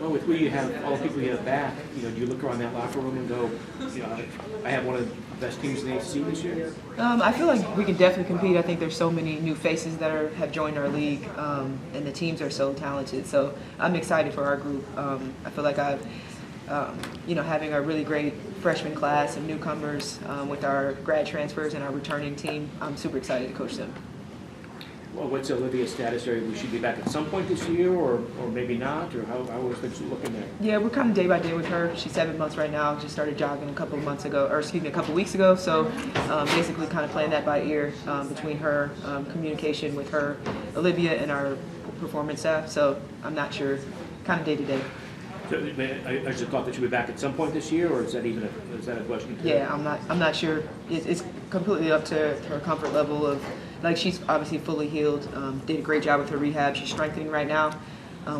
Well, with who you have, all the people you have back, do you look around that locker room and go, I have one of the best teams in the ACC this year? I feel like we can definitely compete. I think there's so many new faces that have joined our league, and the teams are so talented. So I'm excited for our group. I feel like having a really great freshman class of newcomers with our grad transfers and our returning team, I'm super excited to coach them. Well, what's Olivia's status? Will she be back at some point this year, or maybe not, or how are things looking there? Yeah, we're kind of day by day with her. She's 7 months right now. Just started jogging a couple weeks ago. So basically, kind of playing that by ear between her communication with her, Olivia, and our performance staff. So I'm not sure, kind of day to day. So, I just thought that she'll be back at some point this year, or is that a question? Yeah, I'm not sure. It's completely up to her comfort level of. Like, she's obviously fully healed, did a great job with her rehab. She's strengthening right now,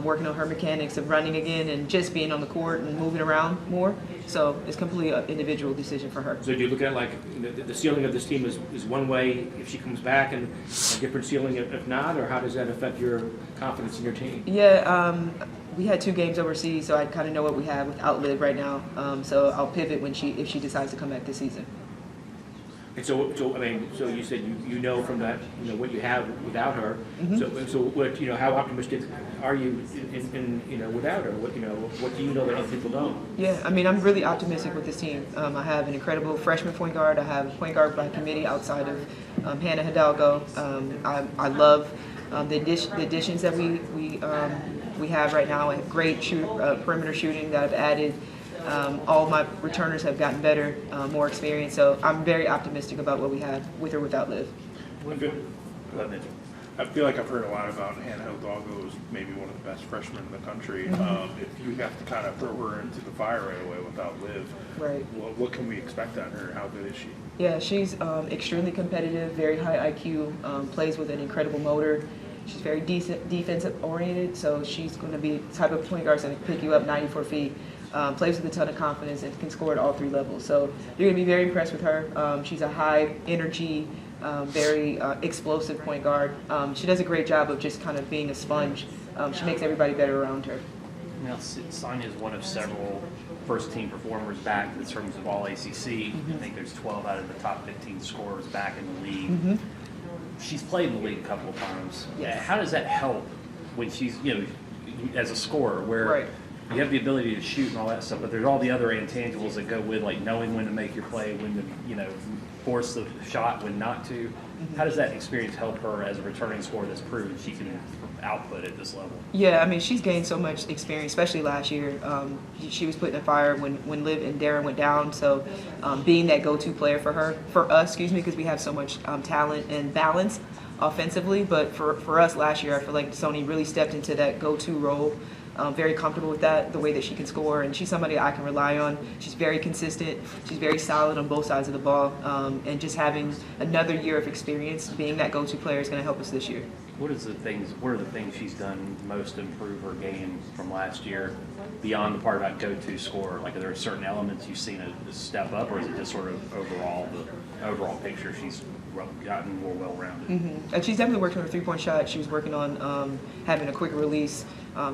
working on her mechanics of running again and just being on the court and moving around more. So it's completely an individual decision for her. So do you look at the ceiling of this team is one way if she comes back, and a different ceiling if not, or how does that affect your confidence in your team? Yeah, we had 2 games overseas, so I kind of know what we have without Liv right now. So I'll pivot if she decides to come back this season. And so you said you know from that what you have without her. Mm-hmm. So what how optimistic are you in without her? What do you know that other people don't? Yeah, I'm really optimistic with this team. I have an incredible freshman point guard. I have a point guard by committee outside of Hannah Hidalgo. I love the additions that we have right now. I have great perimeter shooting that I've added. All my returners have gotten better, more experience, so I'm very optimistic about what we have with or without Liv. I feel like I've heard a lot about Hannah Hidalgo as maybe one of the best freshmen in the country. Mm-hmm. If you have to kind of throw her into the fire right away without Liv, right? What can we expect on her? How good is she? Yeah, she's extremely competitive, very high IQ, plays with an incredible motor. She's very defensive oriented, so she's going to be the type of point guard that's going to pick you up 94 feet. Plays with a ton of confidence and can score at all 3 levels. So you're going to be very impressed with her. She's a high energy, very explosive point guard. She does a great job of just kind of being a sponge. She makes everybody better around her. Now, Sonia is one of several first-team performers back in terms of all ACC. Mm-hmm. I think there's 12 out of the top 15 scorers back in the league. Mm-hmm. She's played in the league a couple of times. Yes. How does that help when she's, as a scorer, where right. You have the ability to shoot and all that stuff, but there's all the other intangibles that go with, like knowing when to make your play, when to, force the shot, when not to. Mm-hmm. How does that experience help her as a returning scorer that's proven she can output at this level? Yeah, she's gained so much experience, especially last year. She was put in the fire when Liv and Darren went down. So being that go-to player for us, because we have so much talent and balance offensively. But for us last year, I feel like Sony really stepped into that go-to role. Very comfortable with that, the way that she can score, and she's somebody I can rely on. She's very consistent. She's very solid on both sides of the ball, and just having another year of experience, being that go-to player is going to help us this year. What are the things she's done most to improve her game from last year, beyond the part about go-to scorer? Like, are there certain elements you've seen a step up, or is it just sort of the overall picture she's gotten more well-rounded? Mm-hmm. And she's definitely worked on her three-point shot. She was working on having a quicker release.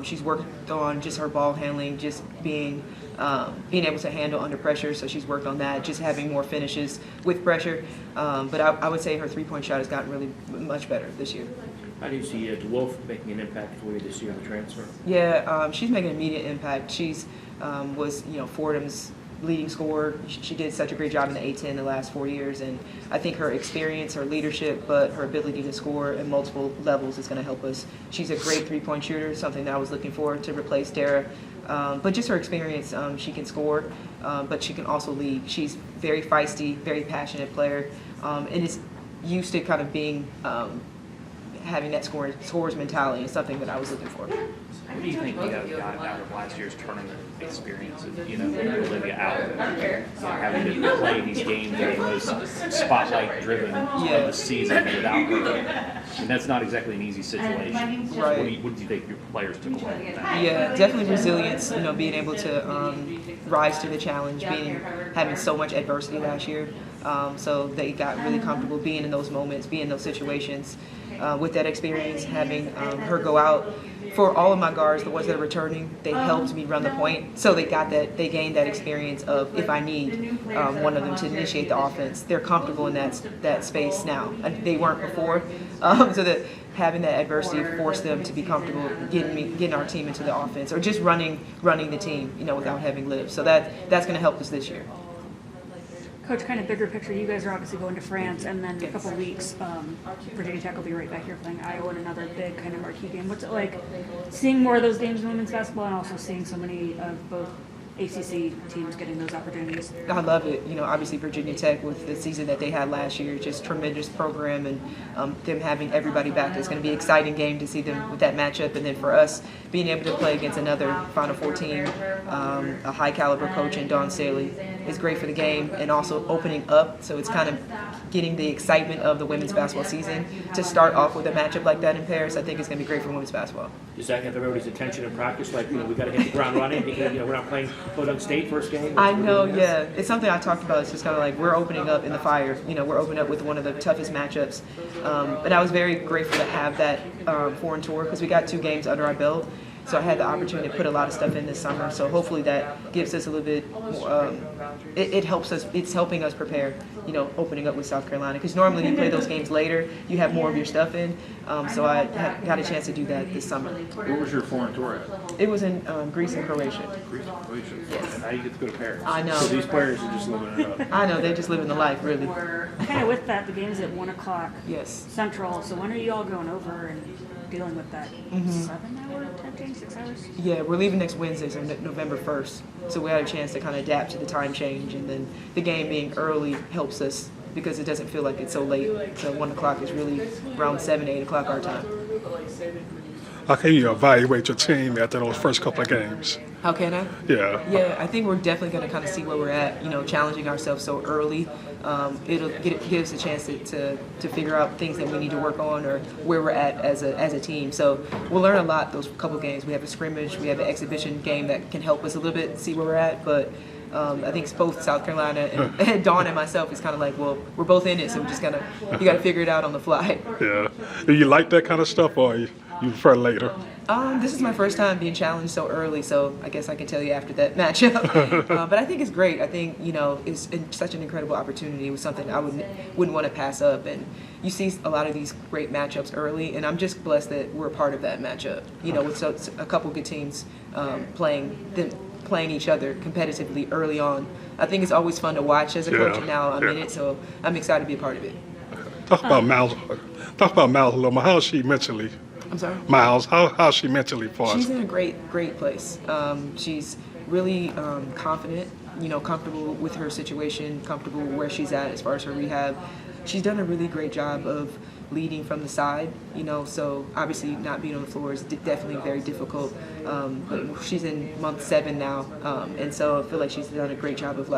She's worked on just her ball handling, just being able to handle under pressure. So she's worked on that, just having more finishes with pressure. But I would say her three-point shot has gotten really much better this year. How do you see DeWolf making an impact for you this year in the transfer? Yeah, she's making an immediate impact. She's was Fordham's leading scorer. She did such a great job in the A-10 the last 4 years, and I think her experience, her leadership, but her ability to score at multiple levels is going to help us. She's a great three-point shooter, something that I was looking for to replace Dara. But just her experience, she can score, but she can also lead. She's very feisty, very passionate player, and is used to kind of being having that scorer's mentality is something that I was looking for. What do you think you got out of last year's tournament experience? With Olivia out, having to play these games that are the most spotlight-driven of the season without her. And that's not exactly an easy situation. Right. What do you think your players took away from that? Yeah, definitely resilience. Being able to rise to the challenge, having so much adversity last year. So they got really comfortable being in those moments, being in those situations. With that experience, having her go out, for all of my guards, the ones that are returning, they helped me run the point. So they gained that experience of, if I need one of them to initiate the offense, they're comfortable in that space now. And they weren't before. So that having that adversity forced them to be comfortable getting our team into the offense, or just running the team, without having lived. So that's going to help us this year. Coach, kind of bigger picture, you guys are obviously going to France, and then in a couple of weeks, Virginia Tech will be right back here playing Iowa in another big kind of marquee game. What's it like seeing more of those games in women's basketball, and also seeing so many of both ACC teams getting those opportunities? I love it. Obviously Virginia Tech, with the season that they had last year, just tremendous program, and them having everybody back, it's going to be an exciting game to see them with that matchup. And then for us, being able to play against another Final Four team, a high caliber coach in Dawn Staley, is great for the game, and also opening up. So it's kind of getting the excitement of the women's basketball season to start off with a matchup like that in Paris. I think it's going to be great for women's basketball. Does that have everybody's attention in practice? Like, we got to hit the ground running because, we're not playing Podunk State first game. I know, yeah. It's something I talked about. It's just kind of like we're opening up in the fire. We're opening up with one of the toughest matchups. But I was very grateful to have that foreign tour, because we got 2 games under our belt. So I had the opportunity to put a lot of stuff in this summer. So hopefully that gives us a little bit more, it helps us, it's helping us prepare, opening up with South Carolina. Because normally you play those games later, you have more of your stuff in. So I got a chance to do that this summer. Where was your foreign tour at? It was in Greece and Croatia. Greece and Croatia. Yes. And now you get to go to Paris. I know. So these players are just living it up. I know, they're just living the life, really. Kind of with that, the game's at 1 o'clock Yes. Central. So when are you all going over and dealing with that? 7 hour, 6 hours? Yeah, we're leaving next Wednesday, so November 1st. So we had a chance to kind of adapt to the time change, and then the game being early helps us because it doesn't feel like it's so late. So 1 o'clock is really around 7, 8 o'clock our time. How can you evaluate your team after those first couple of games? How can I? Yeah. Yeah, I think we're definitely going to kind of see where we're at, challenging ourselves so early. It'll give us a chance to figure out things that we need to work on, or where we're at as a team. So we'll learn a lot those couple games. We have a scrimmage, we have an exhibition game that can help us a little bit see where we're at, but I think both South Carolina and Dawn and myself is kind of like, well, we're both in it, so we just you got to figure it out on the fly. Yeah. Do you like that kind of stuff, or you prefer later? This is my first time being challenged so early, so I guess I can tell you after that matchup. But I think it's great. I think, it's such an incredible opportunity. It was something I wouldn't want to pass up. And you see a lot of these great matchups early, and I'm just blessed that we're a part of that matchup, with a couple good teams playing each other competitively early on. I think it's always fun to watch as a coach, and now I'm in it, so I'm excited to be a part of it. Talk about Miles a little more. How is she mentally? I'm sorry? Miles, how's she mentally for us? She's in a great place. She's really confident, comfortable with her situation, comfortable where she's at as far as her rehab. She's done a really great job of leading from the side, so obviously not being on the floor is definitely very difficult. But she's in month 7 now, and so I feel like she's done a great job of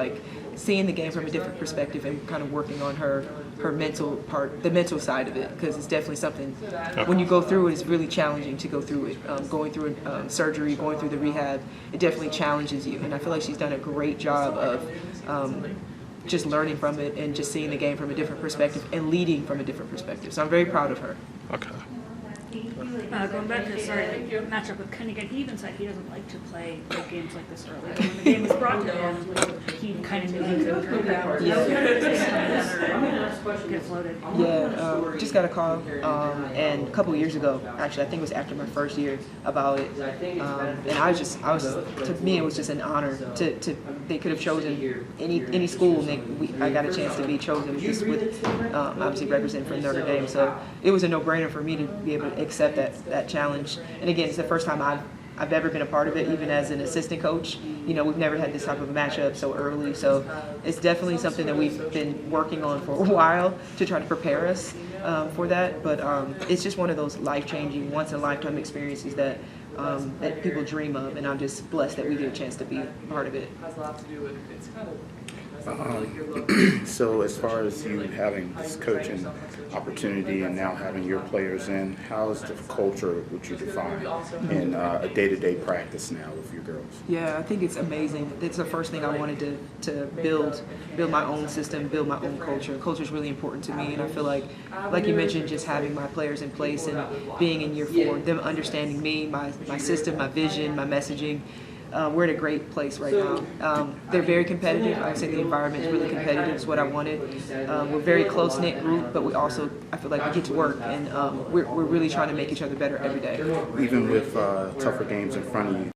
seeing the game from a different perspective and kind of working on her mental part, the mental side of it, because it's definitely something when you go through it, it's really challenging to go through it. Going through surgery, going through the rehab, it definitely challenges you, and I feel like she's done a great job of just learning from it and just seeing the game from a different perspective and leading from a different perspective. So I'm very proud of her. Okay. Going back to the matchup with Cunningham, he even said he doesn't like to play big games like this early. When the game was brought to him, he kind of knew he couldn't throw it. Get floated. Yeah, just got a call, and a couple of years ago, actually, I think it was after my first year, about it, and to me, it was just an honor to they could have chosen any school, and I got a chance to be chosen just with obviously representing from Notre Dame, so it was a no-brainer for me to be able to accept that challenge. And again, it's the first time I've ever been a part of it, even as an assistant coach. We've never had this type of matchup so early, so it's definitely something that we've been working on for a while to try to prepare us for that. But it's just one of those life-changing, once-in-a-lifetime experiences that people dream of, and I'm just blessed that we get a chance to be part of it. So as far as you having this coaching opportunity and now having your players in, how is the culture would you define in a day-to-day practice now with your girls? Yeah, I think it's amazing. It's the first thing I wanted to build my own system, build my own culture. Culture is really important to me, and I feel like you mentioned, just having my players in place and being in year 4, them understanding me, my system, my vision, my messaging. We're in a great place right now. They're very competitive. I would say the environment is really competitive, is what I wanted. We're a very close-knit group, but we also, I feel like we get to work, and we're really trying to make each other better every day. Even with tougher games in front of you,